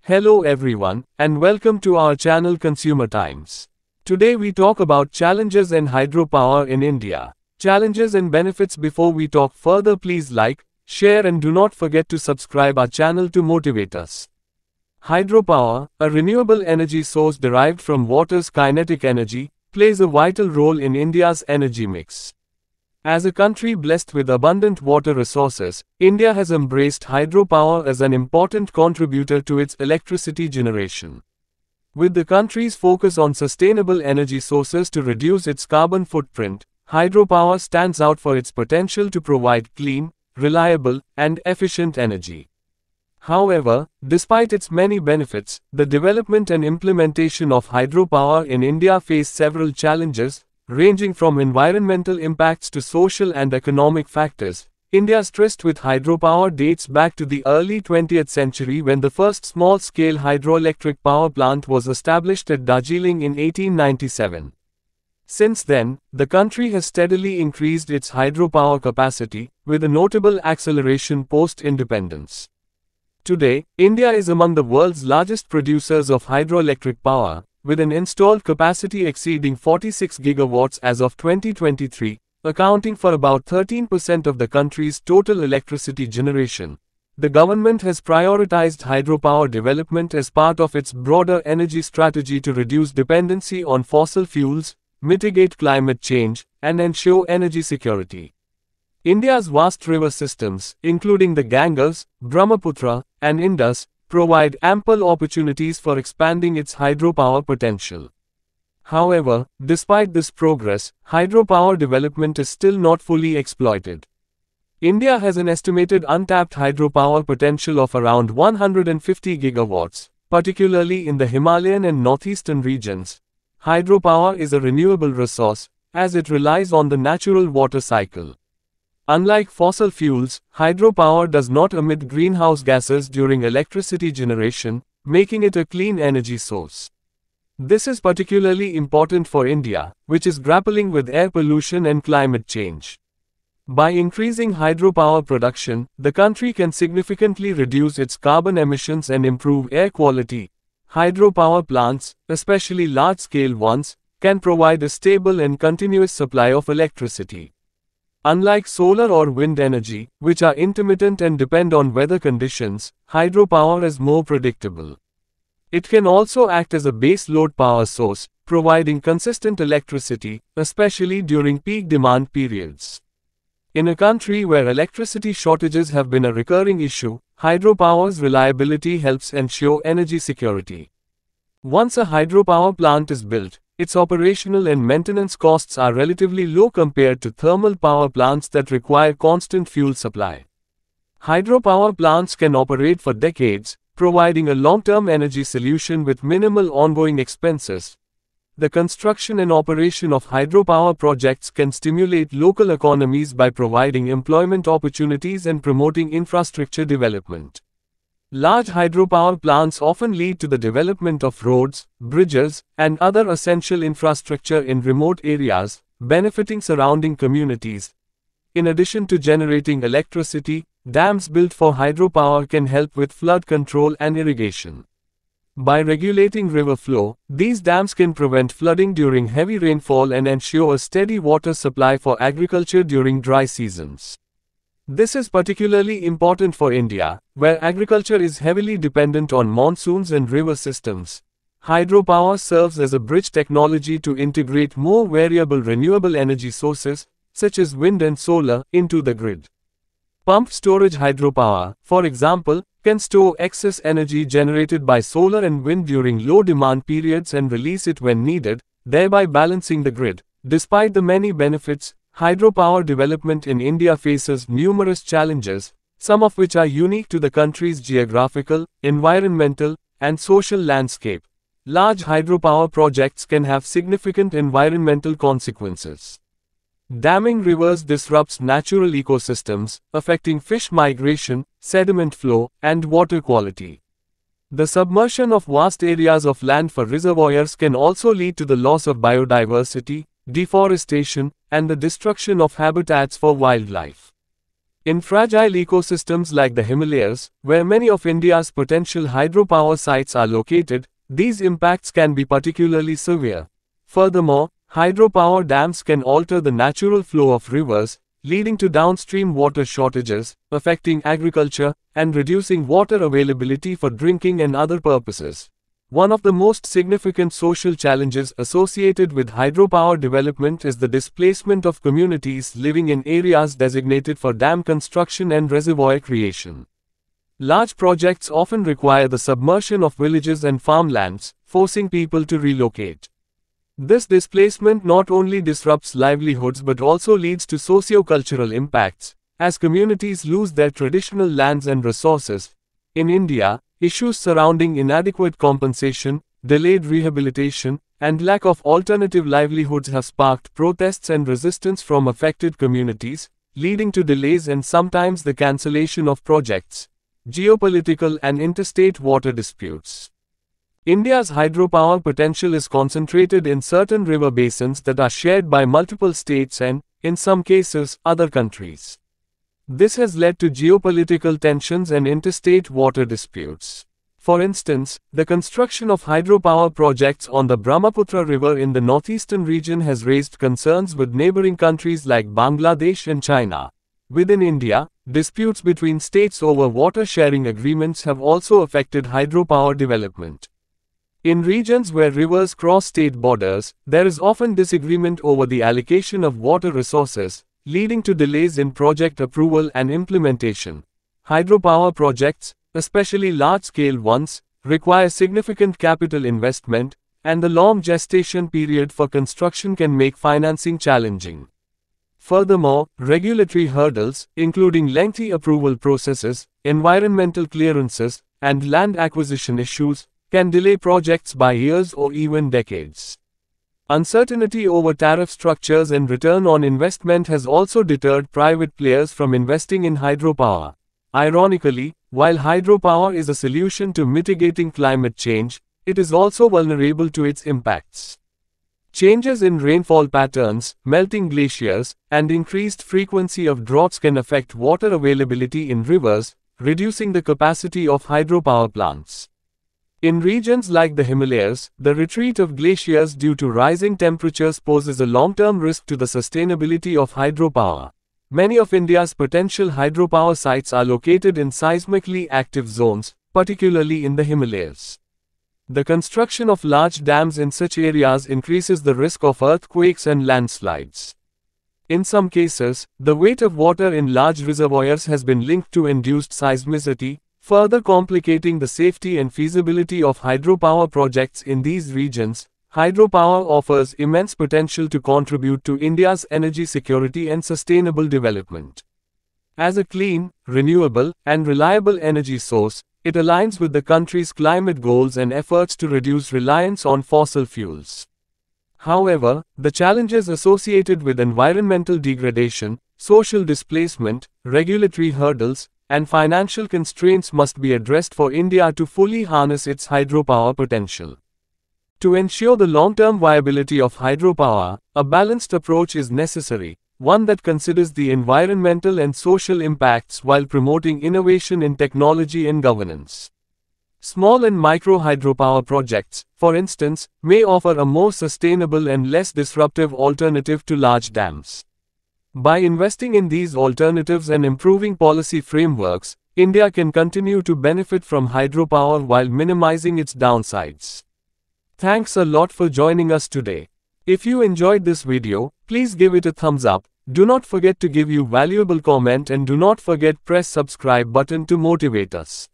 Hello everyone, and welcome to our channel Consumer Times. Today we talk about challenges in hydropower in India. Challenges and benefits. Before we talk further, please like, share and do not forget to subscribe our channel to motivate us. Hydropower, a renewable energy source derived from water's kinetic energy, plays a vital role in India's energy mix. As a country blessed with abundant water resources, India has embraced hydropower as an important contributor to its electricity generation. With the country's focus on sustainable energy sources to reduce its carbon footprint, hydropower stands out for its potential to provide clean, reliable, and efficient energy. However, despite its many benefits, the development and implementation of hydropower in India face several challenges, ranging from environmental impacts to social and economic factors. India's tryst with hydropower dates back to the early 20th century when the first small-scale hydroelectric power plant was established at Darjeeling in 1897. Since then, the country has steadily increased its hydropower capacity, with a notable acceleration post-independence. Today, India is among the world's largest producers of hydroelectric power, with an installed capacity exceeding 46 gigawatts as of 2023, accounting for about 13% of the country's total electricity generation. The government has prioritized hydropower development as part of its broader energy strategy to reduce dependency on fossil fuels, mitigate climate change, and ensure energy security. India's vast river systems, including the Ganges, Brahmaputra, and Indus, provide ample opportunities for expanding its hydropower potential. However, despite this progress, hydropower development is still not fully exploited. India has an estimated untapped hydropower potential of around 150 gigawatts, particularly in the Himalayan and northeastern regions. Hydropower is a renewable resource, as it relies on the natural water cycle. Unlike fossil fuels, hydropower does not emit greenhouse gases during electricity generation, making it a clean energy source. This is particularly important for India, which is grappling with air pollution and climate change. By increasing hydropower production, the country can significantly reduce its carbon emissions and improve air quality. Hydropower plants, especially large-scale ones, can provide a stable and continuous supply of electricity. Unlike solar or wind energy, which are intermittent and depend on weather conditions, hydropower is more predictable. It can also act as a base load power source, providing consistent electricity, especially during peak demand periods. In a country where electricity shortages have been a recurring issue, hydropower's reliability helps ensure energy security. Once a hydropower plant is built, its operational and maintenance costs are relatively low compared to thermal power plants that require constant fuel supply. Hydropower plants can operate for decades, providing a long-term energy solution with minimal ongoing expenses. The construction and operation of hydropower projects can stimulate local economies by providing employment opportunities and promoting infrastructure development. Large hydropower plants often lead to the development of roads, bridges, and other essential infrastructure in remote areas, benefiting surrounding communities. In addition to generating electricity, dams built for hydropower can help with flood control and irrigation. By regulating river flow, these dams can prevent flooding during heavy rainfall and ensure a steady water supply for agriculture during dry seasons. This is particularly important for India, where agriculture is heavily dependent on monsoons and river systems. Hydropower serves as a bridge technology to integrate more variable renewable energy sources, such as wind and solar, into the grid. Pumped storage hydropower, for example, can store excess energy generated by solar and wind during low demand periods and release it when needed, thereby balancing the grid. Despite the many benefits, hydropower development in India faces numerous challenges, some of which are unique to the country's geographical, environmental, and social landscape. Large hydropower projects can have significant environmental consequences. Damming rivers disrupts natural ecosystems, affecting fish migration, sediment flow, and water quality. The submersion of vast areas of land for reservoirs can also lead to the loss of biodiversity, deforestation, and the destruction of habitats for wildlife. In fragile ecosystems like the Himalayas, where many of India's potential hydropower sites are located, these impacts can be particularly severe. Furthermore, hydropower dams can alter the natural flow of rivers, leading to downstream water shortages, affecting agriculture, and reducing water availability for drinking and other purposes. One of the most significant social challenges associated with hydropower development is the displacement of communities living in areas designated for dam construction and reservoir creation. Large projects often require the submersion of villages and farmlands, forcing people to relocate. This displacement not only disrupts livelihoods but also leads to socio-cultural impacts, as communities lose their traditional lands and resources. In India, issues surrounding inadequate compensation, delayed rehabilitation, and lack of alternative livelihoods have sparked protests and resistance from affected communities, leading to delays and sometimes the cancellation of projects. Geopolitical and interstate water disputes. India's hydropower potential is concentrated in certain river basins that are shared by multiple states and, in some cases, other countries. This has led to geopolitical tensions and interstate water disputes. For instance, the construction of hydropower projects on the Brahmaputra River in the northeastern region has raised concerns with neighboring countries like Bangladesh and China. Within India, disputes between states over water sharing agreements have also affected hydropower development. In regions where rivers cross state borders, there is often disagreement over the allocation of water resources, leading to delays in project approval and implementation. Hydropower projects, especially large-scale ones, require significant capital investment, and the long gestation period for construction can make financing challenging. Furthermore, regulatory hurdles, including lengthy approval processes, environmental clearances, and land acquisition issues, can delay projects by years or even decades. Uncertainty over tariff structures and return on investment has also deterred private players from investing in hydropower. Ironically, while hydropower is a solution to mitigating climate change, it is also vulnerable to its impacts. Changes in rainfall patterns, melting glaciers, and increased frequency of droughts can affect water availability in rivers, reducing the capacity of hydropower plants. In regions like the Himalayas, the retreat of glaciers due to rising temperatures poses a long-term risk to the sustainability of hydropower. Many of India's potential hydropower sites are located in seismically active zones, particularly in the Himalayas. The construction of large dams in such areas increases the risk of earthquakes and landslides. In some cases, the weight of water in large reservoirs has been linked to induced seismicity, further complicating the safety and feasibility of hydropower projects in these regions. Hydropower offers immense potential to contribute to India's energy security and sustainable development. As a clean, renewable, and reliable energy source, it aligns with the country's climate goals and efforts to reduce reliance on fossil fuels. However, the challenges associated with environmental degradation, social displacement, regulatory hurdles, and financial constraints must be addressed for India to fully harness its hydropower potential. To ensure the long-term viability of hydropower, a balanced approach is necessary, one that considers the environmental and social impacts while promoting innovation in technology and governance. Small and micro hydropower projects, for instance, may offer a more sustainable and less disruptive alternative to large dams. By investing in these alternatives and improving policy frameworks, India can continue to benefit from hydropower while minimizing its downsides. Thanks a lot for joining us today. If you enjoyed this video, please give it a thumbs up, do not forget to give you valuable comment and do not forget press subscribe button to motivate us.